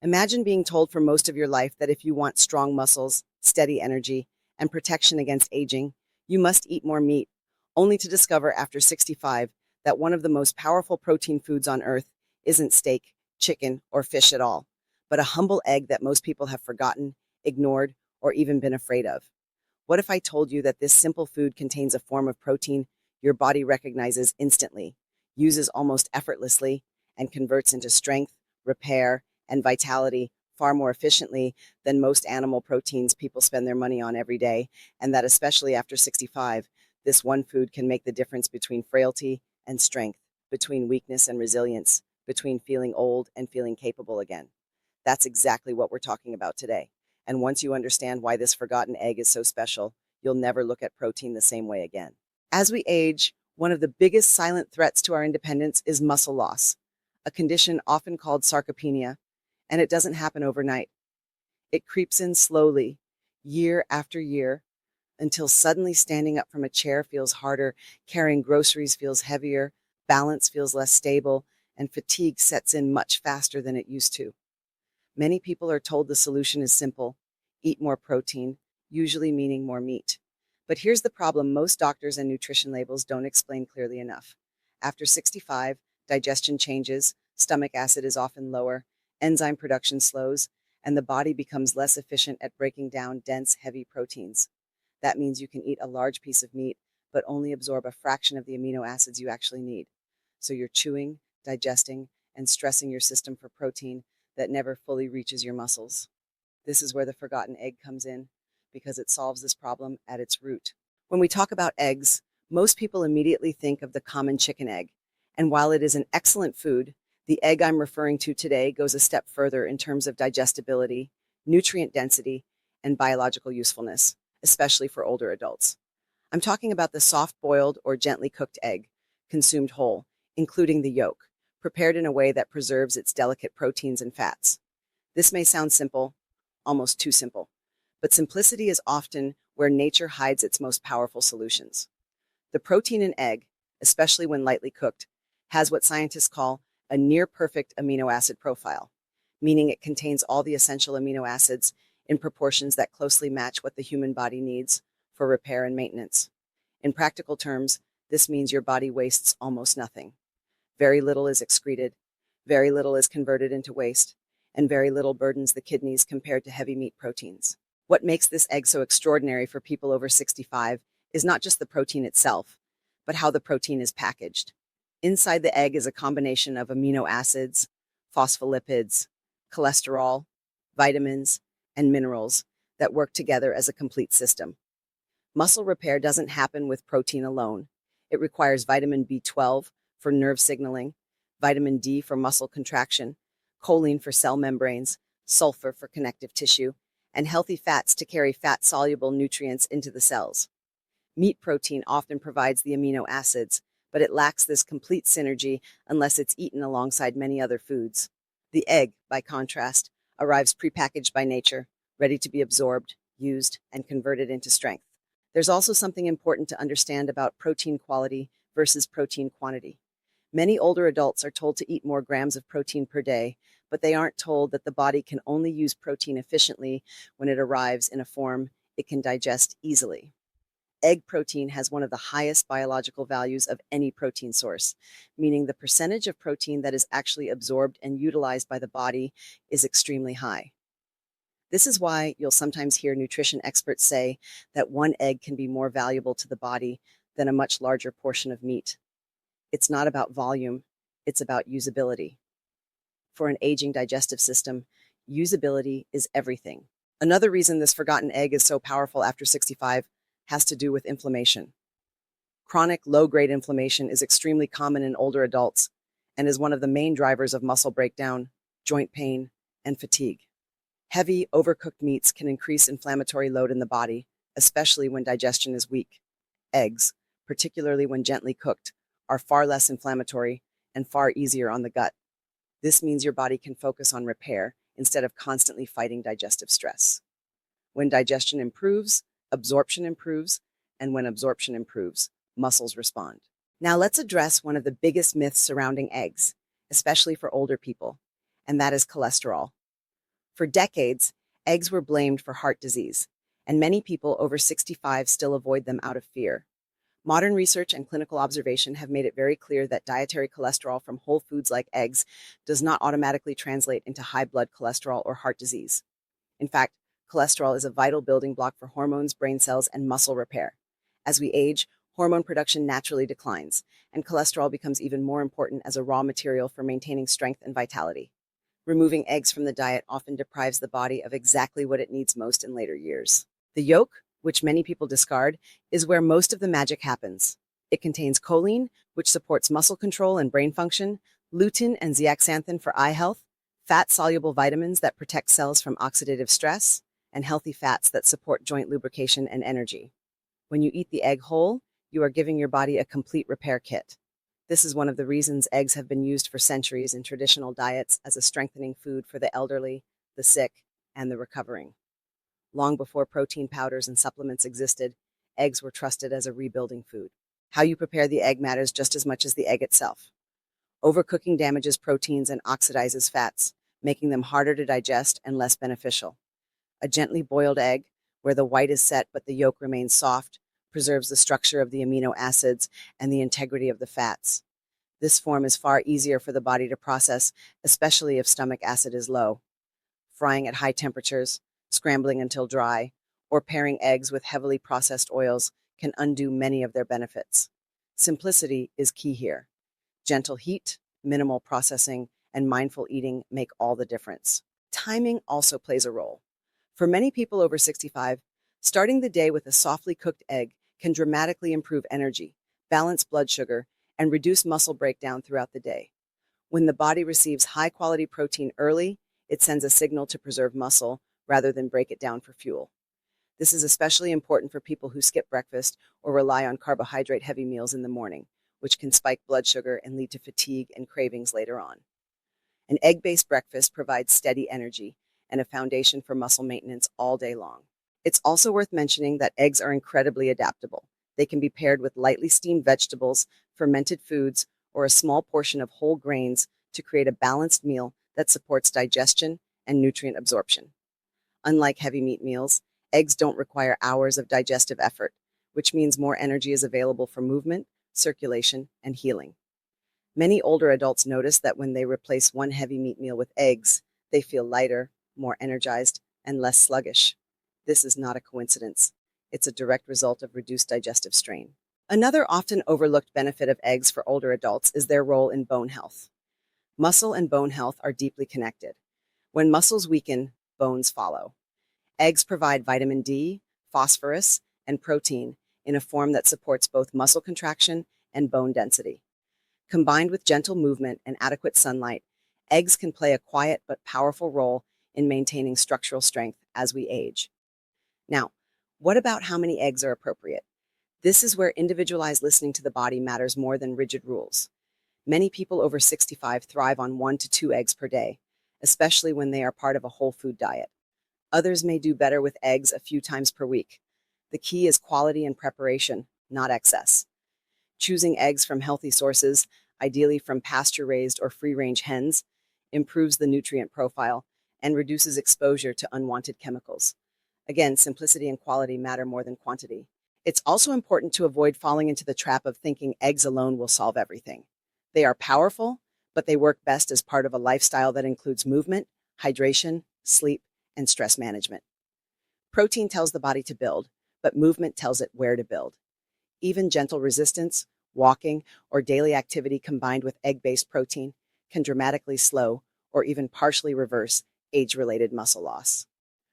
Imagine being told for most of your life that if you want strong muscles, steady energy, and protection against aging, you must eat more meat, only to discover after 65 that one of the most powerful protein foods on earth isn't steak, chicken, or fish at all, but a humble egg that most people have forgotten, ignored, or even been afraid of. What if I told you that this simple food contains a form of protein your body recognizes instantly, uses almost effortlessly, and converts into strength, repair, and vitality far more efficiently than most animal proteins people spend their money on every day, and that especially after 65, this one food can make the difference between frailty and strength, between weakness and resilience, between feeling old and feeling capable again. That's exactly what we're talking about today. And once you understand why this forgotten egg is so special, you'll never look at protein the same way again. As we age, one of the biggest silent threats to our independence is muscle loss, a condition often called sarcopenia, and it doesn't happen overnight. It creeps in slowly, year after year, until suddenly standing up from a chair feels harder, carrying groceries feels heavier, balance feels less stable, and fatigue sets in much faster than it used to. Many people are told the solution is simple: eat more protein, usually meaning more meat. But here's the problem: most doctors and nutrition labels don't explain clearly enough. After 65, digestion changes, stomach acid is often lower, enzyme production slows, and the body becomes less efficient at breaking down dense, heavy proteins. That means you can eat a large piece of meat, but only absorb a fraction of the amino acids you actually need. So you're chewing, digesting, and stressing your system for protein that never fully reaches your muscles. This is where the forgotten egg comes in, because it solves this problem at its root. When we talk about eggs, most people immediately think of the common chicken egg. And while it is an excellent food, the egg I'm referring to today goes a step further in terms of digestibility, nutrient density, and biological usefulness, especially for older adults. I'm talking about the soft-boiled or gently cooked egg, consumed whole, including the yolk, prepared in a way that preserves its delicate proteins and fats. This may sound simple, almost too simple, but simplicity is often where nature hides its most powerful solutions. The protein in egg, especially when lightly cooked, has what scientists call a near-perfect amino acid profile, meaning it contains all the essential amino acids in proportions that closely match what the human body needs for repair and maintenance. In practical terms, this means your body wastes almost nothing. Very little is excreted, very little is converted into waste, and very little burdens the kidneys compared to heavy meat proteins. What makes this egg so extraordinary for people over 65 is not just the protein itself, but how the protein is packaged. Inside the egg is a combination of amino acids, phospholipids, cholesterol, vitamins, and minerals that work together as a complete system. Muscle repair doesn't happen with protein alone. It requires vitamin B12 for nerve signaling, vitamin D for muscle contraction, choline for cell membranes, sulfur for connective tissue, and healthy fats to carry fat-soluble nutrients into the cells. Meat protein often provides the amino acids, but it lacks this complete synergy unless it's eaten alongside many other foods. The egg, by contrast, arrives prepackaged by nature, ready to be absorbed, used, and converted into strength. There's also something important to understand about protein quality versus protein quantity. Many older adults are told to eat more grams of protein per day, but they aren't told that the body can only use protein efficiently when it arrives in a form it can digest easily. Egg protein has one of the highest biological values of any protein source, meaning the percentage of protein that is actually absorbed and utilized by the body is extremely high. This is why you'll sometimes hear nutrition experts say that one egg can be more valuable to the body than a much larger portion of meat. It's not about volume, it's about usability. For an aging digestive system, usability is everything. Another reason this forgotten egg is so powerful after 65 has to do with inflammation. Chronic low-grade inflammation is extremely common in older adults and is one of the main drivers of muscle breakdown, joint pain, and fatigue. Heavy, overcooked meats can increase inflammatory load in the body, especially when digestion is weak. Eggs, particularly when gently cooked, are far less inflammatory and far easier on the gut. This means your body can focus on repair instead of constantly fighting digestive stress. When digestion improves, absorption improves, and when absorption improves, muscles respond. Now let's address one of the biggest myths surrounding eggs, especially for older people, and that is cholesterol. For decades, eggs were blamed for heart disease, and many people over 65 still avoid them out of fear. Modern research and clinical observation have made it very clear that dietary cholesterol from whole foods like eggs does not automatically translate into high blood cholesterol or heart disease. In fact, cholesterol is a vital building block for hormones, brain cells, and muscle repair. As we age, hormone production naturally declines, and cholesterol becomes even more important as a raw material for maintaining strength and vitality. Removing eggs from the diet often deprives the body of exactly what it needs most in later years. The yolk, which many people discard, is where most of the magic happens. It contains choline, which supports muscle control and brain function, lutein and zeaxanthin for eye health, fat-soluble vitamins that protect cells from oxidative stress, and healthy fats that support joint lubrication and energy. When you eat the egg whole, you are giving your body a complete repair kit. This is one of the reasons eggs have been used for centuries in traditional diets as a strengthening food for the elderly, the sick, and the recovering. Long before protein powders and supplements existed, eggs were trusted as a rebuilding food. How you prepare the egg matters just as much as the egg itself. Overcooking damages proteins and oxidizes fats, making them harder to digest and less beneficial. A gently boiled egg, where the white is set but the yolk remains soft, preserves the structure of the amino acids and the integrity of the fats. This form is far easier for the body to process, especially if stomach acid is low. Frying at high temperatures, scrambling until dry, or pairing eggs with heavily processed oils can undo many of their benefits. Simplicity is key here. Gentle heat, minimal processing, and mindful eating make all the difference. Timing also plays a role. For many people over 65, starting the day with a softly cooked egg can dramatically improve energy, balance blood sugar, and reduce muscle breakdown throughout the day. When the body receives high-quality protein early, it sends a signal to preserve muscle rather than break it down for fuel. This is especially important for people who skip breakfast or rely on carbohydrate-heavy meals in the morning, which can spike blood sugar and lead to fatigue and cravings later on. An egg-based breakfast provides steady energy and a foundation for muscle maintenance all day long. It's also worth mentioning that eggs are incredibly adaptable. They can be paired with lightly steamed vegetables, fermented foods, or a small portion of whole grains to create a balanced meal that supports digestion and nutrient absorption. Unlike heavy meat meals, eggs don't require hours of digestive effort, which means more energy is available for movement, circulation, and healing. Many older adults notice that when they replace one heavy meat meal with eggs, they feel lighter, more energized, and less sluggish. This is not a coincidence. It's a direct result of reduced digestive strain. Another often overlooked benefit of eggs for older adults is their role in bone health. Muscle and bone health are deeply connected. When muscles weaken, bones follow. Eggs provide vitamin D, phosphorus, and protein in a form that supports both muscle contraction and bone density. Combined with gentle movement and adequate sunlight, eggs can play a quiet but powerful role in maintaining structural strength as we age. Now, what about how many eggs are appropriate? This is where individualized listening to the body matters more than rigid rules. Many people over 65 thrive on 1 to 2 eggs per day, especially when they are part of a whole food diet. Others may do better with eggs a few times per week. The key is quality and preparation, not excess. Choosing eggs from healthy sources, ideally from pasture-raised or free-range hens, improves the nutrient profile and reduces exposure to unwanted chemicals. Again, simplicity and quality matter more than quantity. It's also important to avoid falling into the trap of thinking eggs alone will solve everything. They are powerful, but they work best as part of a lifestyle that includes movement, hydration, sleep, and stress management. Protein tells the body to build, but movement tells it where to build. Even gentle resistance, walking, or daily activity combined with egg-based protein can dramatically slow or even partially reverse age-related muscle loss.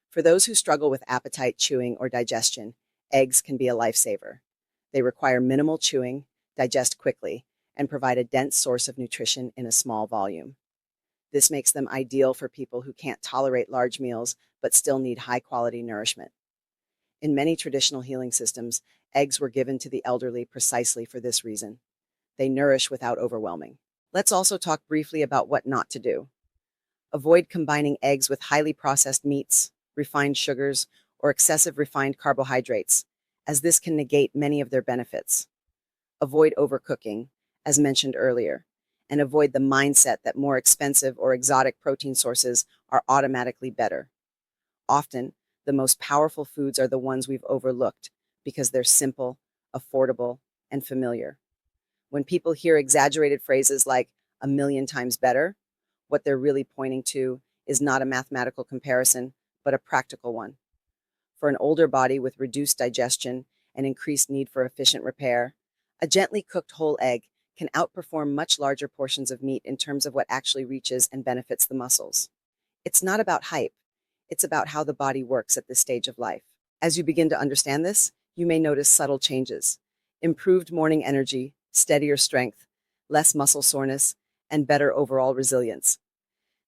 For those who struggle with appetite, chewing, or digestion, eggs can be a lifesaver. They require minimal chewing, digest quickly, and provide a dense source of nutrition in a small volume. This makes them ideal for people who can't tolerate large meals but still need high-quality nourishment. In many traditional healing systems, eggs were given to the elderly precisely for this reason. They nourish without overwhelming. Let's also talk briefly about what not to do. Avoid combining eggs with highly processed meats, refined sugars, or excessive refined carbohydrates, as this can negate many of their benefits. Avoid overcooking, as mentioned earlier, and avoid the mindset that more expensive or exotic protein sources are automatically better. Often, the most powerful foods are the ones we've overlooked because they're simple, affordable, and familiar. When people hear exaggerated phrases like a million times better, what they're really pointing to is not a mathematical comparison, but a practical one. For an older body with reduced digestion and increased need for efficient repair, a gently cooked whole egg can outperform much larger portions of meat in terms of what actually reaches and benefits the muscles. It's not about hype, it's about how the body works at this stage of life. As you begin to understand this, you may notice subtle changes: improved morning energy, steadier strength, less muscle soreness, and better overall resilience.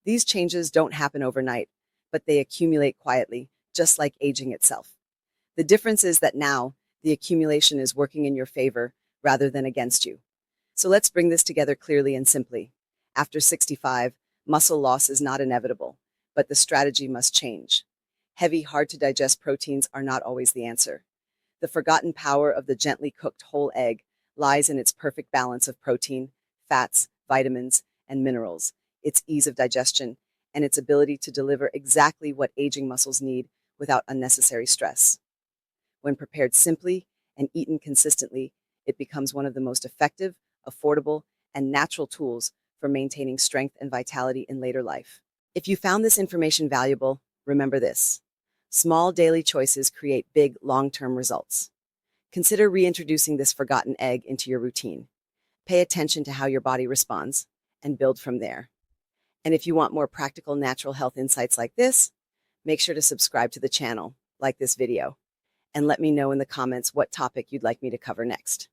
These changes don't happen overnight, but they accumulate quietly, just like aging itself. The difference is that now, the accumulation is working in your favor rather than against you. So let's bring this together clearly and simply. After 65, muscle loss is not inevitable, but the strategy must change. Heavy, hard-to-digest proteins are not always the answer. The forgotten power of the gently cooked whole egg lies in its perfect balance of protein, fats, vitamins, and minerals, its ease of digestion, and its ability to deliver exactly what aging muscles need without unnecessary stress. When prepared simply and eaten consistently, it becomes one of the most effective, affordable, and natural tools for maintaining strength and vitality in later life. If you found this information valuable, remember this: small daily choices create big long-term results. Consider reintroducing this forgotten egg into your routine. Pay attention to how your body responds and build from there. And if you want more practical natural health insights like this, make sure to subscribe to the channel, like this video, and let me know in the comments what topic you'd like me to cover next.